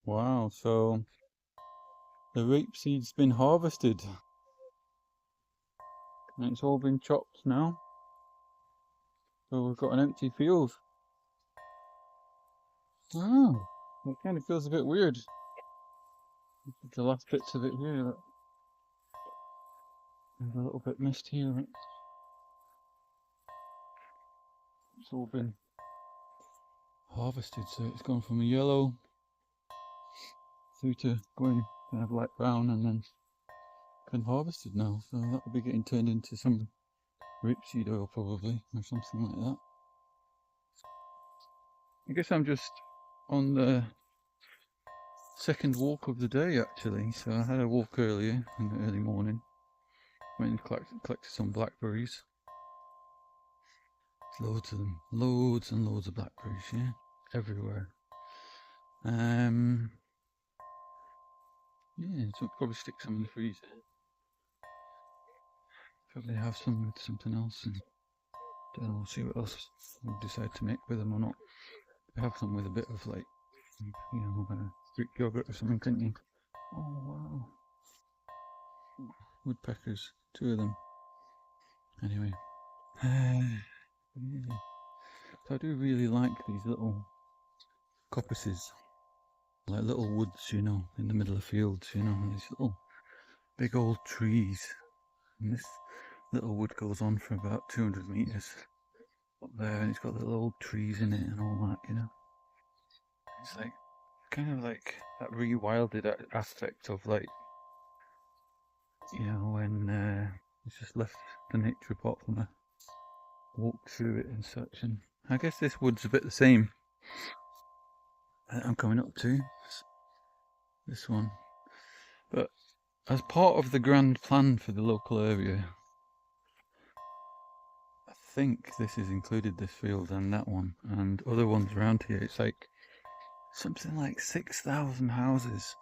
Wow, so the rapeseed's been harvested and it's all been chopped now. So we've got an empty field. Oh, it kind of feels a bit weird. The last bits of it here, there's a little bit missed here. It's all been harvested, so it's gone from a yellow through to going kind of light brown and then been harvested now. So that will be getting turned into some rapeseed oil probably, or something like that. I guess I'm just on the second walk of the day actually. So I had a walk earlier in the early morning. Went and collected some blackberries. There's loads of them, loads and loads of blackberries, yeah, everywhere. Yeah, so I'll probably stick some in the freezer. Probably have some with something else, and then we'll see what else we'll decide to make with them or not. Have some with a bit of like, Greek yogurt or something, couldn't you? Oh wow, woodpeckers, 2 of them. Anyway, yeah. So I do really like these little coppices, like little woods, in the middle of fields, these little big old trees. And this little wood goes on for about 200 meters up there, and it's got little old trees in it and all that. It's like kind of like that rewilded aspect of like, when it's just left the nature apart from a walk through it and such. And I guess this wood's a bit the same that I'm coming up to, this one. But as part of the grand plan for the local area, I think this is included, this field and that one and other ones around here. It's like something like 6,000 houses.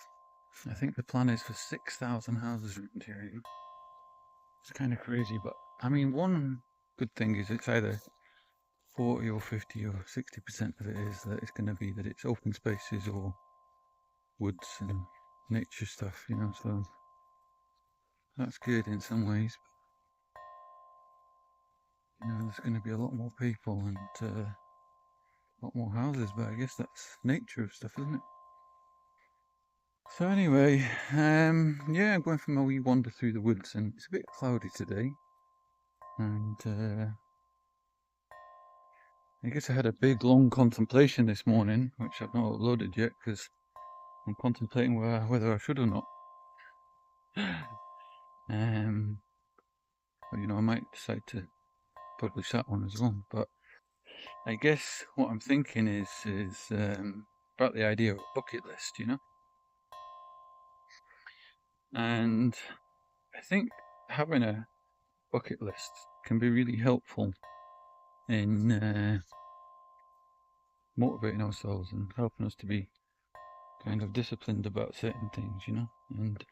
I think the plan is for 6,000 houses around here. It's kind of crazy, but I mean, one good thing is it's either 40 or 50 or 60% of it is that it's going to be that it's open spaces or woods and nature stuff, so that's good in some ways. There's going to be a lot more people and a lot more houses, but I guess that's nature stuff, isn't it? So anyway, yeah, I'm going for my wee wander through the woods, and it's a bit cloudy today, and I guess I had a big long contemplation this morning, which I've not uploaded yet because I'm contemplating whether I should or not. But I might decide to publish that one as well. But I guess what I'm thinking is about the idea of a bucket list, and I think having a bucket list can be really helpful in motivating ourselves and helping us to be kind of disciplined about certain things, and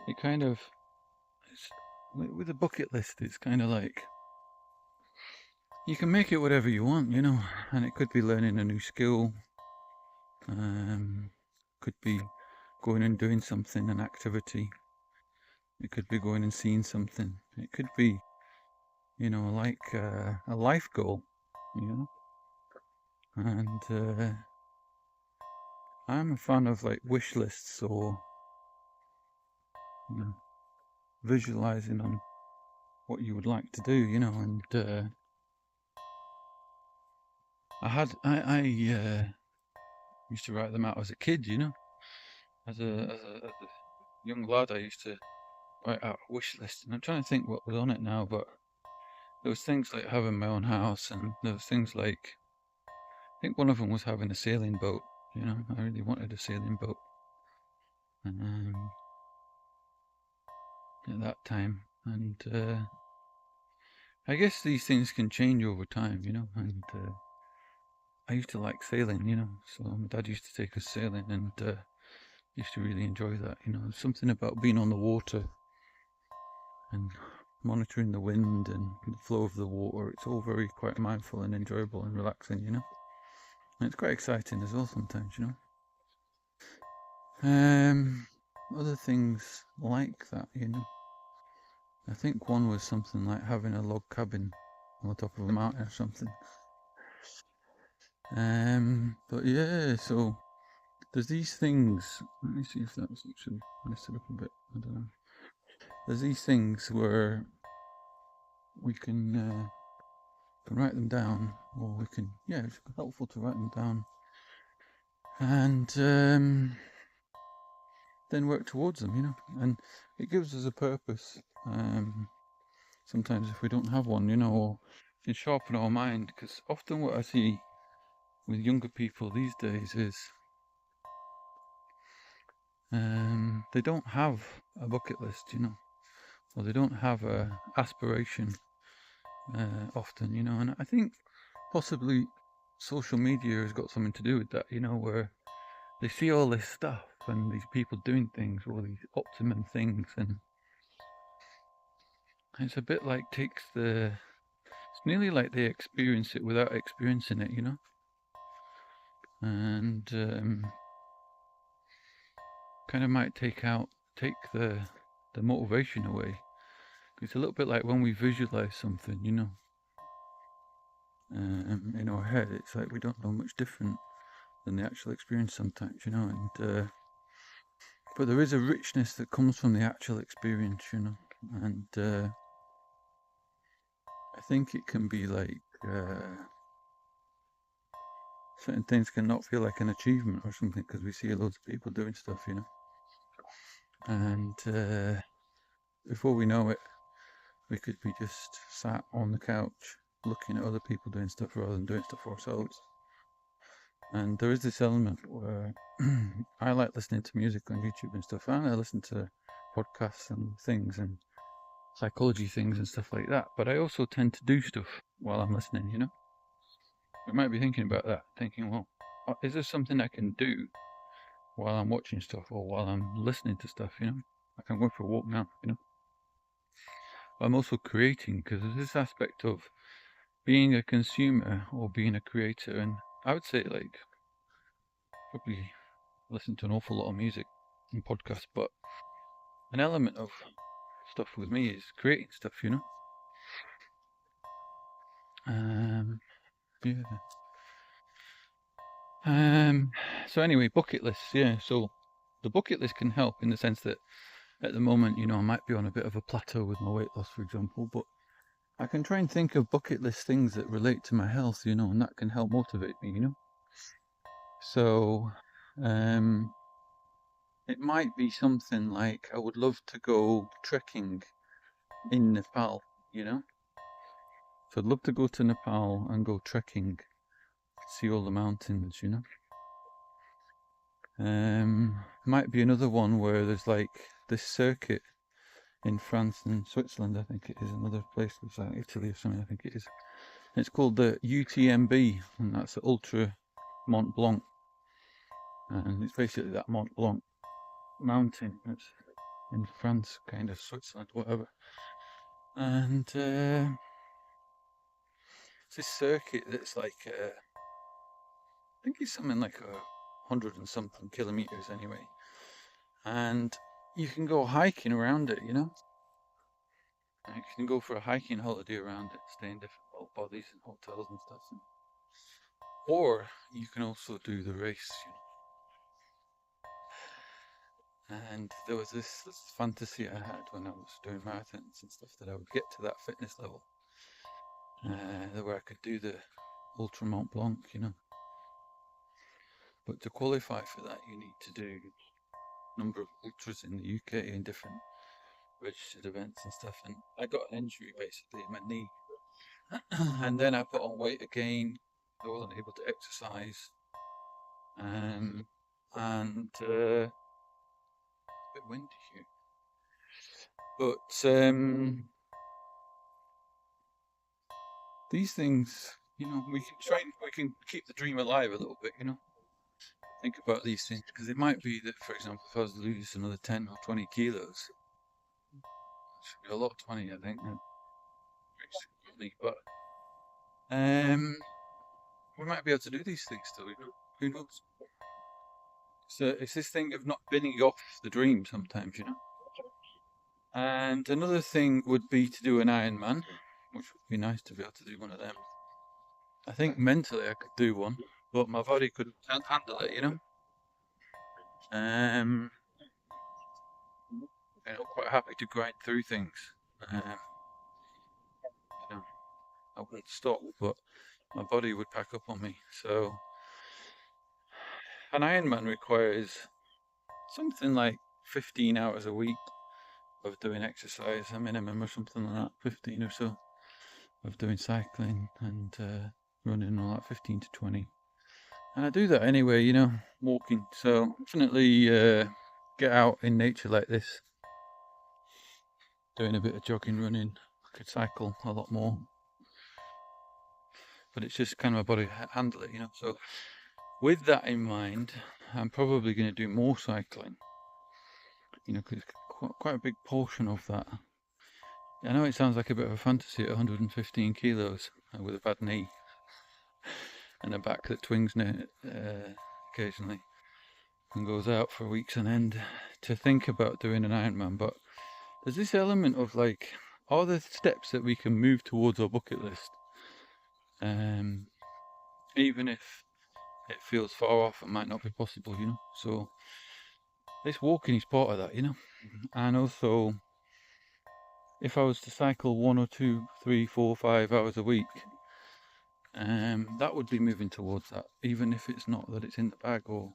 it kind of, with a bucket list, it's kind of like you can make it whatever you want, and it could be learning a new skill, could be going and doing something, an activity, it could be going and seeing something, it could be, like a life goal, and I'm a fan of like wish lists or visualizing on what you would like to do, and I used to write them out as a kid, as a young lad. I used to write out a wish list, and I'm trying to think what was on it now, but there was things like having my own house, and there was things like, I think one of them was having a sailing boat. I really wanted a sailing boat, at that time, and I guess these things can change over time, and I used to like sailing, so my dad used to take us sailing, and used to really enjoy that, something about being on the water and monitoring the wind and the flow of the water. It's all very quite mindful and enjoyable and relaxing, and it's quite exciting as well sometimes, Um, Other things like that, you know. I think one was something like having a log cabin on the top of a mountain or something. But yeah, so there's these things. Let me see if that's actually messed it up a bit. I don't know. There's these things where we can write them down, or we can, yeah, it's helpful to write them down, and then work towards them, you know. And it gives us a purpose. Sometimes if we don't have one, you know, or can sharpen our mind, because often what I see with younger people these days is they don't have a bucket list, you know, or they don't have a aspiration often, you know. And I think possibly social media has got something to do with that, you know, where they see all this stuff and these people doing things, all these optimum things, and it's a bit like it's nearly like they experience it without experiencing it, you know, and kind of might take the motivation away. It's a little bit like when we visualize something, you know, in our head. It's like we don't know much different than the actual experience sometimes, you know. And but there is a richness that comes from the actual experience, you know. And I think it can be like certain things can not feel like an achievement or something because we see loads of people doing stuff, you know. And before we know it, we could be just sat on the couch looking at other people doing stuff rather than doing stuff for ourselves. And there is this element where I like listening to music on YouTube and stuff, and I listen to podcasts and things and psychology things and stuff like that. But I also tend to do stuff while I'm listening, you know? I might be thinking about that, thinking, well, is there something I can do while I'm watching stuff or while I'm listening to stuff, you know? Like I'm going for a walk now, you know? But I'm also creating because there's this aspect of being a consumer or being a creator. And I would say, like, probably listen to an awful lot of music and podcasts, but an element of stuff with me is creating stuff, you know? Um, yeah. So anyway, bucket lists, yeah. So the bucket list can help in the sense that at the moment, you know, I might be on a bit of a plateau with my weight loss, for example, but I can try and think of bucket list things that relate to my health, you know, and that can help motivate me, you know. So, it might be something like I would love to go trekking in Nepal, you know. So I'd love to go to Nepal and go trekking, see all the mountains, you know. Might be another one where there's like this circuit in France and Switzerland, I think it is, another place, it's like Italy or something, I think it is. It's called the UTMB, and that's the Ultra Mont Blanc, and it's basically that Mont Blanc mountain that's in France, kind of Switzerland, whatever. And it's this circuit that's like, I think it's something like 100 and something kilometers anyway, and you can go hiking around it, you know. You can go for a hiking holiday around it, stay in different bodies and hotels and stuff. Or you can also do the race, you know. And there was this fantasy I had when I was doing marathons and stuff that I would get to that fitness level, where I could do the Ultra Mont Blanc, you know. But to qualify for that, you need to do a number of ultras in the UK in different registered events and stuff. And I got an injury basically in my knee, and then I put on weight again. I wasn't able to exercise, and a bit windy here. But these things, you know, we can keep the dream alive a little bit, you know. Think about these things because it might be that, for example, if I was to lose another 10 or 20 kilos, it should be a lot of 20, I think, but we might be able to do these things still, you know. Who knows? So it's this thing of not binning off the dream sometimes, you know. And another thing would be to do an Ironman, which would be nice to be able to do one of them. I think mentally I could do one, but my body can't handle it, you know. Um, I'm quite happy to grind through things. You know, I wouldn't stop, but my body would pack up on me. So an Ironman requires something like 15 hours a week of doing exercise, a minimum or something like that, 15 or so, of doing cycling and running and all that, 15 to 20. And I do that anyway, you know, walking. So definitely get out in nature like this, doing a bit of jogging, running. I could cycle a lot more, but it's just kind of my body handle it, you know. So with that in mind, I'm probably going to do more cycling, you know, because quite a big portion of that. I know it sounds like a bit of a fantasy at 115 kilos with a bad knee and a back that twings occasionally and goes out for weeks on end to think about doing an Ironman. But there's this element of like all the steps that we can move towards our bucket list, even if it feels far off, it might not be possible, you know. So this walking is part of that, you know. And also, if I was to cycle 1 or 2, 3, 4, 5 hours a week, that would be moving towards that, even if it's not that it's in the bag or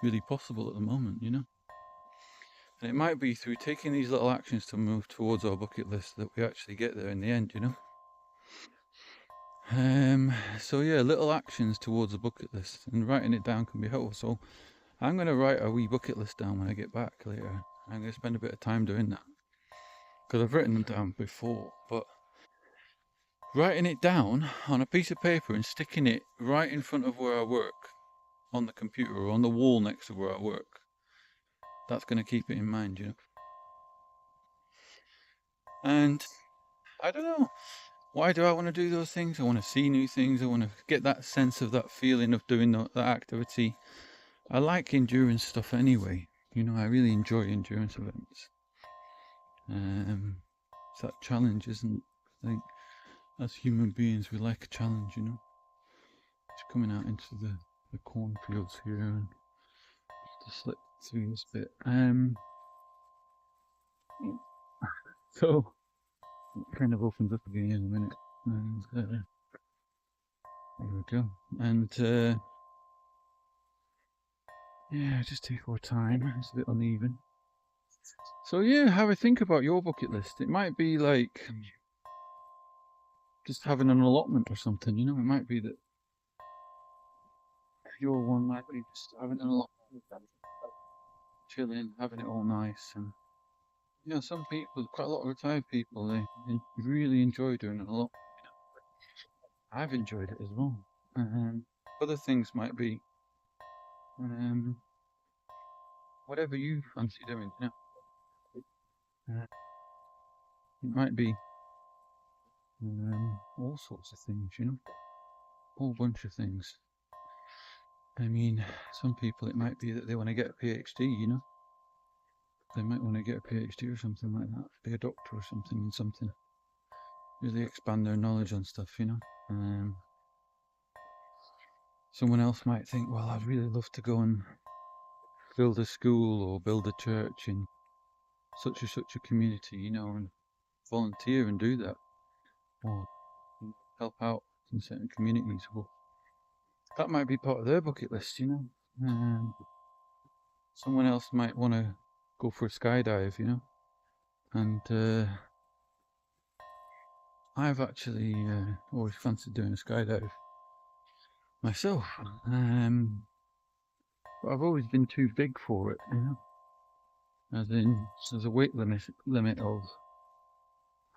really possible at the moment, you know. And it might be through taking these little actions to move towards our bucket list that we actually get there in the end, you know. So yeah, little actions towards a bucket list, and writing it down can be helpful. So I'm going to write a wee bucket list down when I get back later. I'm going to spend a bit of time doing that because I've written them down before, but writing it down on a piece of paper and sticking it right in front of where I work on the computer or on the wall next to where I work, that's going to keep it in mind, you know. And I don't know, why do I want to do those things? I want to see new things. I want to get that sense of that feeling of doing that activity. I like endurance stuff anyway. You know, I really enjoy endurance events. It's that challenge, isn't it? I think as human beings, we like a challenge, you know. Just coming out into the cornfields here and just slip through this bit. So it kind of opens up again in a minute. And there we go. And yeah, just take our time. It's a bit uneven. So yeah, have a think about your bucket list. It might be like just having an allotment or something, you know. It might be that your one might be just having an allotment, chilling, having it all nice. And you know, some people, quite a lot of retired people, they really enjoy doing it a lot. I've enjoyed it as well. Other things might be whatever you fancy doing, you know. It might be all sorts of things, you know, a whole bunch of things. I mean, some people it might be that they want to get a PhD, you know. They might want to get a PhD or something like that, be a doctor or something in something. Really expand their knowledge on stuff, you know. Someone else might think, well, I'd really love to go and build a school or build a church in such a community, you know, and volunteer and do that, or help out in certain communities. Well, that might be part of their bucket list, you know. Someone else might want to go for a skydive, you know, and I've actually always fancied doing a skydive myself, but I've always been too big for it, you know. As in, there's a weight limit of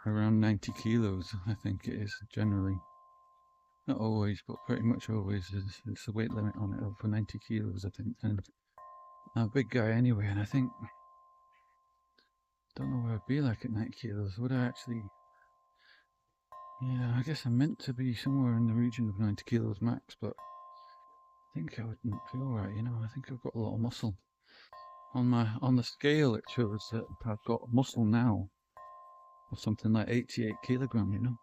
around 90 kilos, I think it is generally. Not always, but pretty much always is the weight limit on it of 90 kilos, I think. And I'm a big guy anyway, and I think, don't know where I'd be like at 90 kilos. Would I actually? Yeah, I guess I'm meant to be somewhere in the region of 90 kilos max, but think I wouldn't feel right, you know. I think I've got a lot of muscle. On the scale it shows that I've got muscle now of something like 88 kilogram, you know.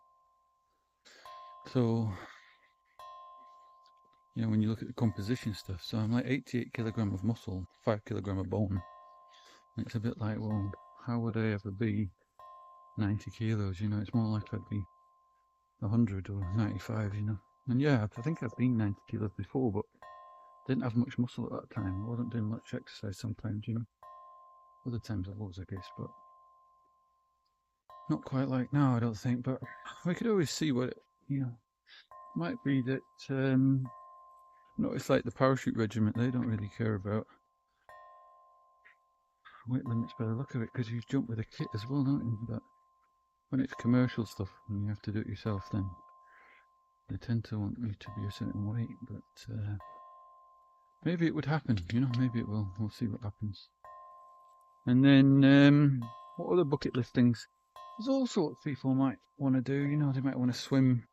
So, you know, when you look at the composition stuff, so I'm like 88 kilogram of muscle, 5 kilogram of bone. And it's a bit like, well, how would I ever be 90 kilos? You know, it's more like I'd be 100 or 95, you know. And yeah, I think I've been 90 kilos before, but didn't have much muscle at that time. I wasn't doing much exercise sometimes, you know. Other times I was, I guess, but not quite like now, I don't think. But we could always see what it, you know, might be that, notice like the parachute regiment, they don't really care about weight limits by the look of it, because you jump with a kit as well, don't you? But when it's commercial stuff and you have to do it yourself, then they tend to want you to be a certain weight. But maybe it would happen, you know, maybe it will. We'll see what happens. And then, what other bucket list things? There's all sorts people might want to do, you know, they might want to swim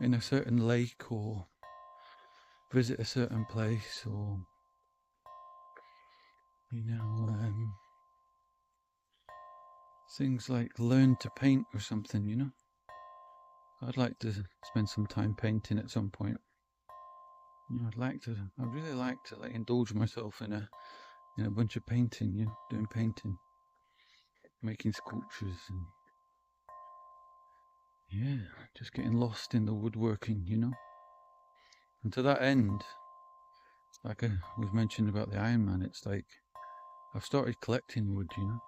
in a certain lake or visit a certain place, or, you know, things like learn to paint or something, you know. I'd like to spend some time painting at some point. You know, I'd really like to like indulge myself in a bunch of painting, you know, doing painting, making sculptures, and yeah, just getting lost in the woodworking, you know. And to that end, like I was mentioning about the Iron Man, it's like I've started collecting wood, you know.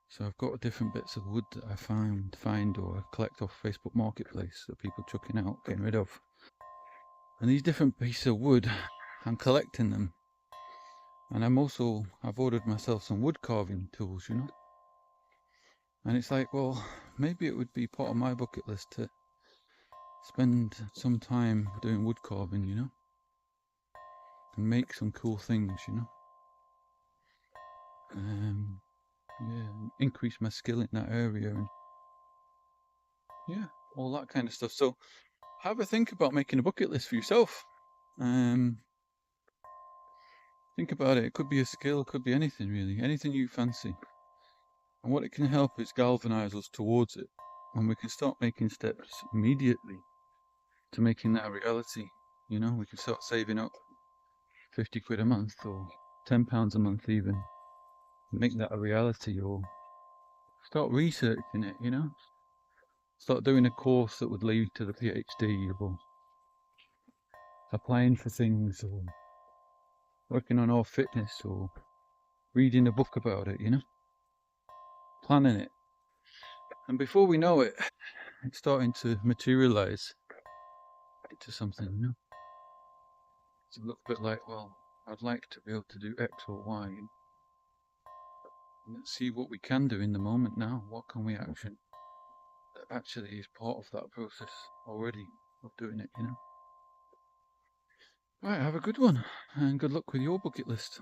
So I've got different bits of wood that I find or collect off Facebook Marketplace that people chucking out, getting rid of. And these different pieces of wood, I'm collecting them. And I've ordered myself some wood carving tools, you know. And it's like, well, maybe it would be part of my bucket list to spend some time doing wood carving, you know, and make some cool things, you know. Yeah, increase my skill in that area, and yeah, all that kind of stuff. So have a think about making a bucket list for yourself. Think about it. It could be a skill, it could be anything really, anything you fancy. And what it can help is galvanize us towards it, and we can start making steps immediately to making that a reality. You know, we can start saving up 50 quid a month or £10 a month even, make that a reality, or start researching it, you know, start doing a course that would lead to the PhD, or applying for things, or working on our fitness, or reading a book about it, you know, planning it. And before we know it, it's starting to materialize into something, you know. It's a little bit like, well, I'd like to be able to do X or Y. And let's see what we can do in the moment now. What can we action that actually is part of that process already of doing it, you know. Right, have a good one, and good luck with your bucket list.